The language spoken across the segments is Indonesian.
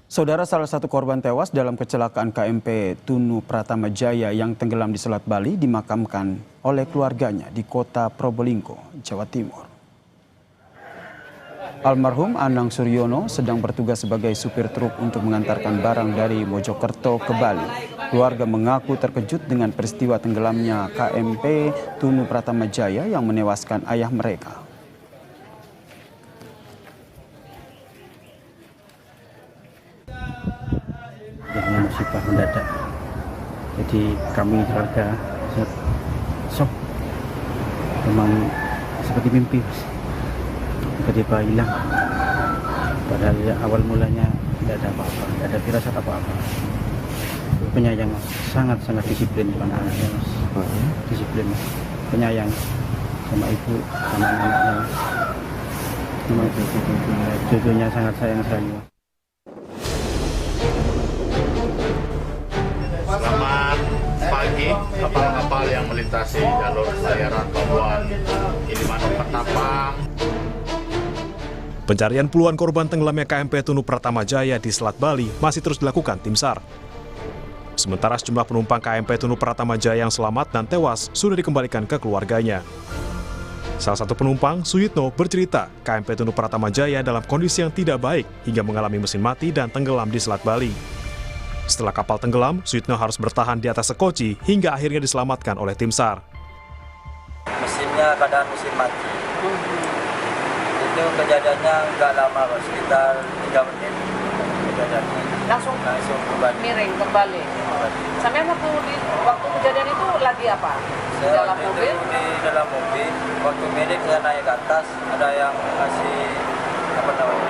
Saudara, salah satu korban tewas dalam kecelakaan KMP Tunu Pratama Jaya yang tenggelam di Selat Bali dimakamkan oleh keluarganya di kota Probolinggo, Jawa Timur. Almarhum Anang Suryono sedang bertugas sebagai supir truk untuk mengantarkan barang dari Mojokerto ke Bali. Keluarga mengaku terkejut dengan peristiwa tenggelamnya KMP Tunu Pratama Jaya yang menewaskan ayah mereka. Adanya musibah mendadak, jadi kami keluarga shock, memang seperti mimpi, tiba-tiba hilang. Padahal awal mulanya tidak ada apa-apa, tidak ada firasat apa-apa. Penyayang, sangat-sangat disiplin anak-anaknya, disiplin, penyayang sama ibu, sama anak-anaknya, sama cucunya sangat sayang sekali. Selamat pagi, kapal-kapal yang melintasi jalur pelayaran pelabuhan Gilimanuk Ketapang. Pencarian puluhan korban tenggelamnya KMP Tunu Pratama Jaya di Selat Bali masih terus dilakukan tim SAR. Sementara sejumlah penumpang KMP Tunu Pratama Jaya yang selamat dan tewas sudah dikembalikan ke keluarganya. Salah satu penumpang, Suyitno, bercerita KMP Tunu Pratama Jaya dalam kondisi yang tidak baik hingga mengalami mesin mati dan tenggelam di Selat Bali. Setelah kapal tenggelam, Suyitno harus bertahan di atas sekoci hingga akhirnya diselamatkan oleh tim SAR. Mesinnya keadaan mesin mati. Itu kejadiannya nggak lama, sekitar 3 menit kejadiannya. Langsung kembali. miring kembali. Sampai waktu kejadian itu lagi apa? Saya Dalam mobil? di dalam mobil. Waktu miring saya naik ke atas, ada yang ngasih apa namanya?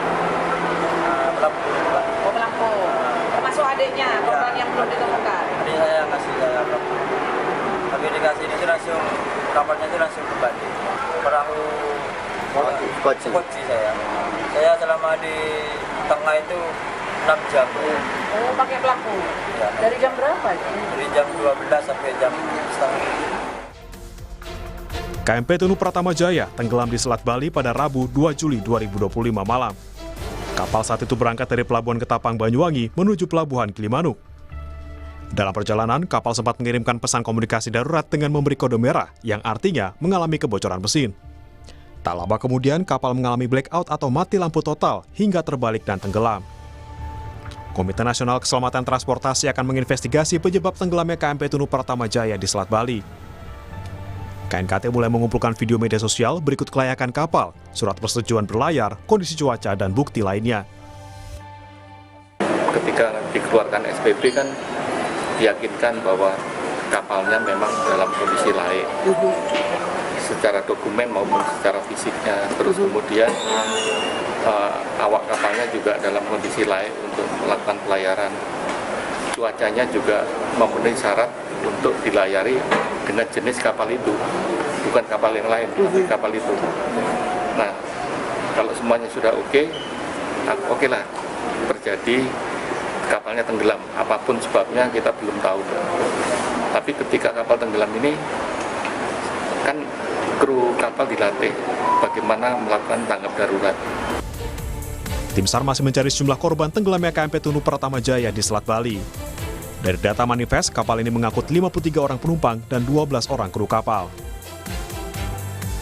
Pelampu. Oh, pelampu. Termasuk adiknya, korban yang belum ditemukan. Adik saya ngasih saya pelampu. Tapi dikasih ini langsung kapalnya itu langsung kembali. Perahu koci saya. Saya selama di tengah itu 6 jam. Oh, pakai pelampu. Ya. Dari jam berapa itu? Dari jam 12 sampai jam setengah. KMP Tunu Pratama Jaya tenggelam di Selat Bali pada Rabu 2 Juli 2025 malam. Kapal saat itu berangkat dari Pelabuhan Ketapang, Banyuwangi menuju Pelabuhan Gilimanuk. Dalam perjalanan, kapal sempat mengirimkan pesan komunikasi darurat dengan memberi kode merah yang artinya mengalami kebocoran mesin. Tak lama kemudian, kapal mengalami blackout atau mati lampu total hingga terbalik dan tenggelam. Komite Nasional Keselamatan Transportasi akan menginvestigasi penyebab tenggelamnya KMP Tunu Pratama Jaya di Selat Bali. KNKT mulai mengumpulkan video media sosial berikut kelayakan kapal, surat persetujuan berlayar, kondisi cuaca, dan bukti lainnya. Ketika dikeluarkan SPP kan diyakinkan bahwa kapalnya memang dalam kondisi layak secara dokumen maupun secara fisiknya. Terus kemudian awak kapalnya juga dalam kondisi layak untuk melakukan pelayaran. Cuacanya juga memenuhi syarat untuk dilayari dengan jenis kapal itu, bukan kapal yang lain, tapi kapal itu. Nah, kalau semuanya sudah oke lah, terjadi kapalnya tenggelam. Apapun sebabnya kita belum tahu. Tapi ketika kapal tenggelam ini, kan kru kapal dilatih bagaimana melakukan tanggap darurat. Tim SAR masih mencari sejumlah korban tenggelamnya KMP Tunu Pratama Jaya di Selat Bali. Dari data manifest, kapal ini mengangkut 53 orang penumpang dan 12 orang kru kapal.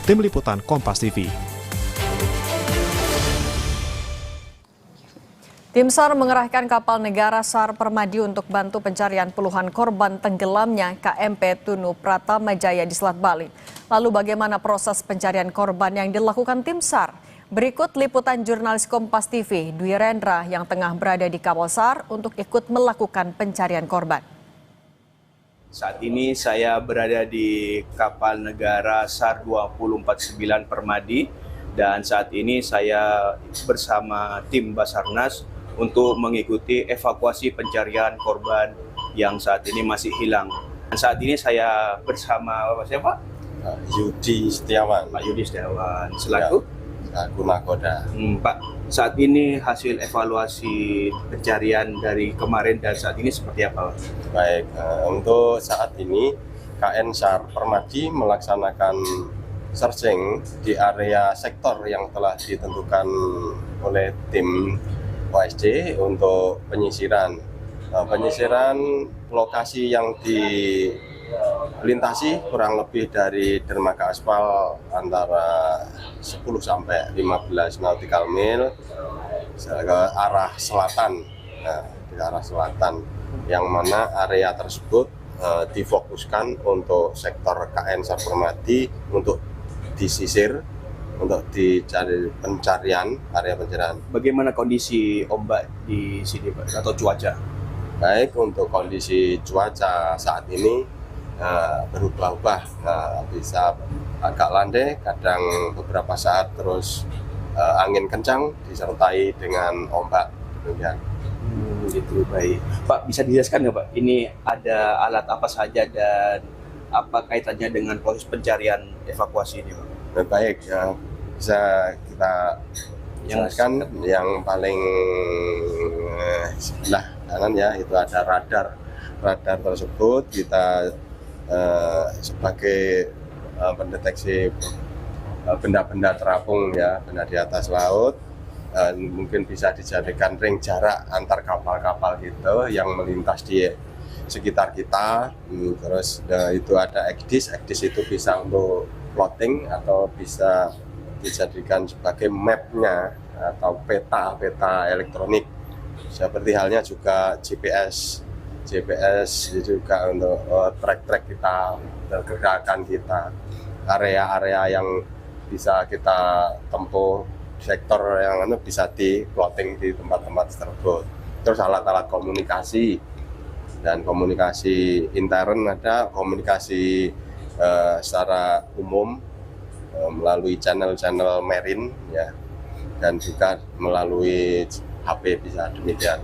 Tim Liputan Kompas TV. Tim SAR mengerahkan kapal negara SAR Permadi untuk bantu pencarian puluhan korban tenggelamnya KMP Tunu Pratama Jaya di Selat Bali. Lalu bagaimana proses pencarian korban yang dilakukan tim SAR? Berikut liputan jurnalis Kompas TV, Dwi Rendra yang tengah berada di kapal SAR untuk ikut melakukan pencarian korban. Saat ini saya berada di kapal negara SAR 2049 Permadi dan saat ini saya bersama tim Basarnas untuk mengikuti evakuasi pencarian korban yang saat ini masih hilang. Dan saat ini saya bersama siapa? Yudi Setiawan. Pak Yudi Setiawan selaku Aku Nakoda. Pak, saat ini hasil evaluasi pencarian dari kemarin dan saat ini seperti apa? Baik, untuk saat ini KN SAR Permadi melaksanakan searching di area sektor yang telah ditentukan oleh tim OSC untuk penyisiran. Penyisiran lokasi yang dilintasi kurang lebih dari dermaga aspal antara 10 sampai 15 nautical mil ke arah selatan. Nah, di arah selatan, yang mana area tersebut difokuskan untuk sektor KN SAR Permadi untuk disisir, untuk dicari pencarian, area pencarian. Bagaimana kondisi ombak di sini, Pak, atau cuaca? Baik, untuk kondisi cuaca saat ini berubah-ubah, bisa agak landai, kadang beberapa saat terus angin kencang disertai dengan ombak. Demikian. Gitu, baik. Pak, bisa dijelaskan nggak, Pak, ini ada alat apa saja dan apa kaitannya dengan proses pencarian evakuasi ini, Pak? Baik, bisa kita jelaskan yang paling sebelah kanan ya, itu ada radar. Radar tersebut kita sebagai pendeteksi benda-benda terapung ya, benda di atas laut, mungkin bisa dijadikan ring jarak antar kapal-kapal gitu yang melintas di sekitar kita. Terus itu ada ECDIS itu bisa untuk plotting atau bisa dijadikan sebagai mapnya atau peta elektronik. Seperti halnya juga GPS juga untuk track kita, pergerakan kita, area-area yang bisa kita tempuh, sektor yang bisa di plotting di tempat-tempat tersebut. Terus alat-alat komunikasi dan komunikasi intern, ada komunikasi secara umum melalui channel-channel marine ya, dan juga melalui HP bisa demikian.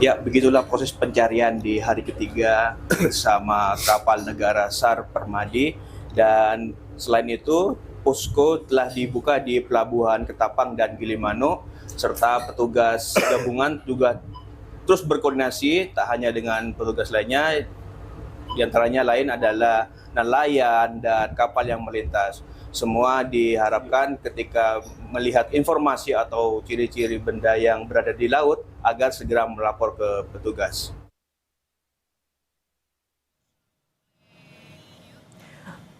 Ya, begitulah proses pencarian di hari ketiga bersama kapal negara SAR Permadi. Dan selain itu, posko telah dibuka di Pelabuhan Ketapang dan Gilimanuk, serta petugas gabungan juga terus berkoordinasi tak hanya dengan petugas lainnya, diantaranya lain adalah nelayan dan kapal yang melintas. Semua diharapkan ketika melihat informasi atau ciri-ciri benda yang berada di laut agar segera melapor ke petugas.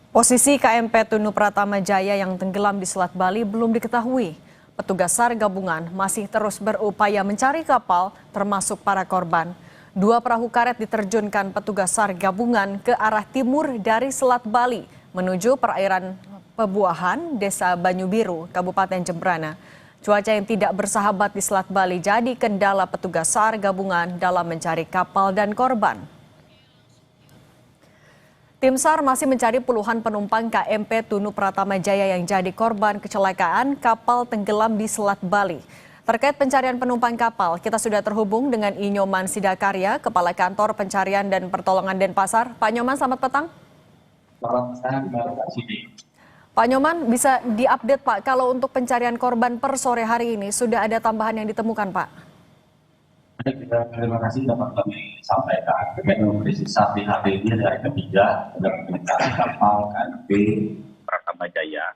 Posisi KMP Tunu Pratama Jaya yang tenggelam di Selat Bali belum diketahui. Petugas SAR gabungan masih terus berupaya mencari kapal termasuk para korban. 2 perahu karet diterjunkan petugas SAR gabungan ke arah timur dari Selat Bali menuju perairan Pebuahan, Desa Banyubiru, Kabupaten Jembrana. Cuaca yang tidak bersahabat di Selat Bali jadi kendala petugas SAR gabungan dalam mencari kapal dan korban. Tim SAR masih mencari puluhan penumpang KMP Tunu Pratama Jaya yang jadi korban kecelakaan kapal tenggelam di Selat Bali. Terkait pencarian penumpang kapal, kita sudah terhubung dengan Inyoman Sidakarya, Kepala Kantor Pencarian dan Pertolongan Denpasar. Pak Nyoman, selamat petang. Pak Nyoman, bisa diupdate Pak, kalau untuk pencarian korban per sore hari ini sudah ada tambahan yang ditemukan Pak? Terima kasih dapat kami sampaikan. Saat hari ini dari ketiga sudah menemukan kapal KMP Pratama Jaya.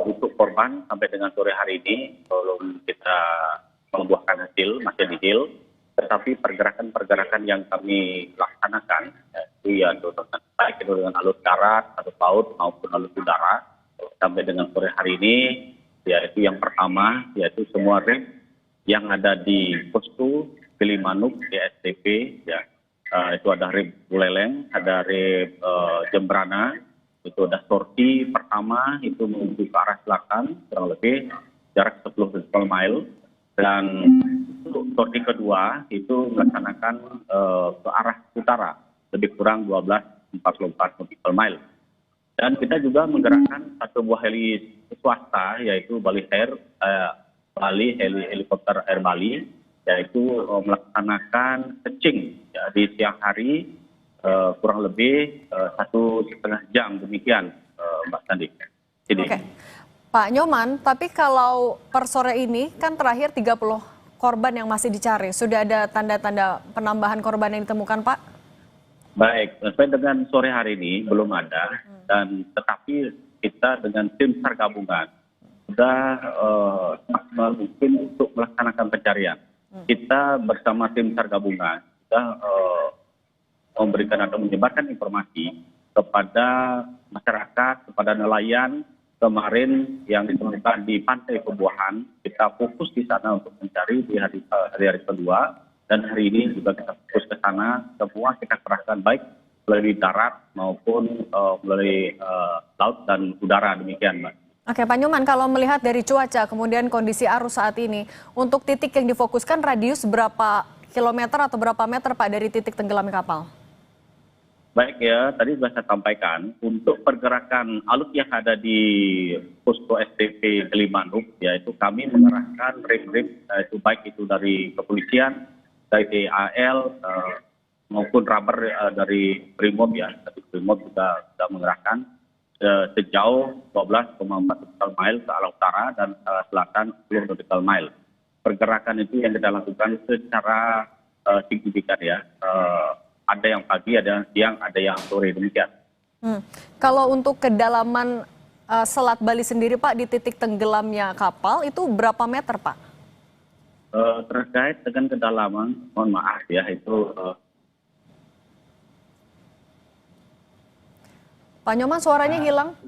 Untuk korban sampai dengan sore hari ini belum kita membuahkan hasil, masih nihil. Tetapi pergerakan-pergerakan yang kami laksanakan, yaitu ya baik itu dengan alur darat, alur laut maupun alur udara, sampai dengan sore hari ini, yaitu yang pertama, yaitu semua rem yang ada di posko Gilimanuk di STP, ya, itu ada rem Buleleng, ada rem Jembrana, itu ada sorti pertama itu menuju ke arah selatan kurang lebih jarak 10 mil, dan untuk sorti kedua itu melaksanakan ke arah utara lebih kurang 12,44 nautical mile. Dan kita juga menggerakkan satu buah heli swasta, yaitu Bali Air, helikopter Air Bali, yaitu melaksanakan cecing ya, di siang hari kurang lebih 1,5 jam demikian, Mbak Sandi. Oke. Pak Nyoman, tapi kalau per sore ini kan terakhir 30 korban yang masih dicari, sudah ada tanda-tanda penambahan korban yang ditemukan Pak? Baik, sampai dengan sore hari ini belum ada, dan tetapi kita dengan tim SAR gabungan sudah maksimal mungkin untuk melaksanakan pencarian. Kita bersama tim SAR gabungan sudah memberikan atau menyebarkan informasi kepada masyarakat, kepada nelayan. Kemarin yang ditemukan di Pantai Pembuahan, kita fokus di sana untuk mencari di hari kedua, dan hari ini juga kita fokus ke sana. Semua kita kerahkan baik melalui darat maupun melalui laut dan udara, demikian Mbak. Oke Pak Nyoman, kalau melihat dari cuaca kemudian kondisi arus saat ini, untuk titik yang difokuskan radius berapa kilometer atau berapa meter Pak dari titik tenggelamnya kapal? Baik ya, tadi sudah saya sampaikan, untuk pergerakan alut yang ada di posko STP Gilimanuk, yaitu kami mengerahkan rim-rim, itu baik itu dari kepolisian, dari TAL, maupun rubber dari Brimob ya, dari Brimob juga sudah mengerahkan sejauh 12,4 nautical mile ke arah utara dan selatan 10 nautical mile. Pergerakan itu yang kita lakukan secara signifikan ya. Ada yang pagi, ada yang siang, ada yang sore, demikian. Kalau untuk kedalaman Selat Bali sendiri Pak, di titik tenggelamnya kapal itu berapa meter Pak? Terkait dengan kedalaman, mohon maaf ya, itu... Pak Nyoman, suaranya hilang.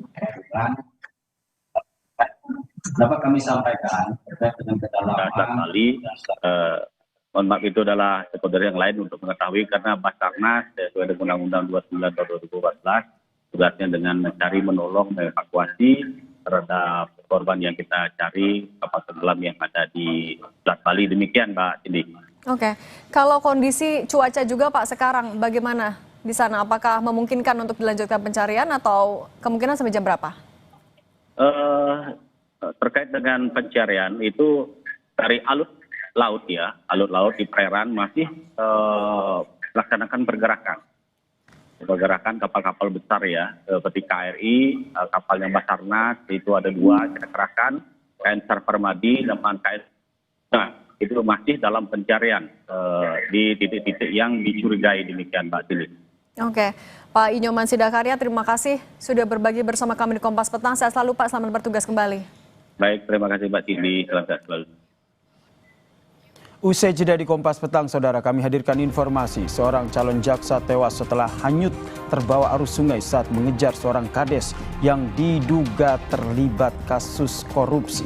Dapat kami sampaikan terkait dengan kedalaman Bali. Mohon maaf, itu adalah stakeholder yang lain untuk mengetahui, karena Basarnas sesuai dengan Undang-Undang 29 tahun 2014 tugasnya dengan mencari, menolong, mengevakuasi terhadap korban yang kita cari kapal tenggelam yang ada di Selat Bali. Demikian Mbak Cindy. Oke, kalau kondisi cuaca juga Pak sekarang bagaimana di sana? Apakah memungkinkan untuk dilanjutkan pencarian atau kemungkinan sampai jam berapa? Terkait dengan pencarian itu dari alut laut ya, alut laut di perairan masih melaksanakan pergerakan kapal-kapal besar ya, seperti KRI, kapalnya Basarnas itu ada 2 kita kerahkan, KN SAR Permadi dan KN. Nah, itu masih dalam pencarian di titik-titik yang dicurigai, demikian Mbak Tili. Oke, Pak Inyoman Sidakarya, terima kasih sudah berbagi bersama kami di Kompas Petang. Sehat selalu Pak, selamat bertugas kembali. Baik, terima kasih Mbak Tili, selamat selalu. Usai jeda di Kompas Petang, saudara, kami hadirkan informasi seorang calon jaksa tewas setelah hanyut terbawa arus sungai saat mengejar seorang kades yang diduga terlibat kasus korupsi.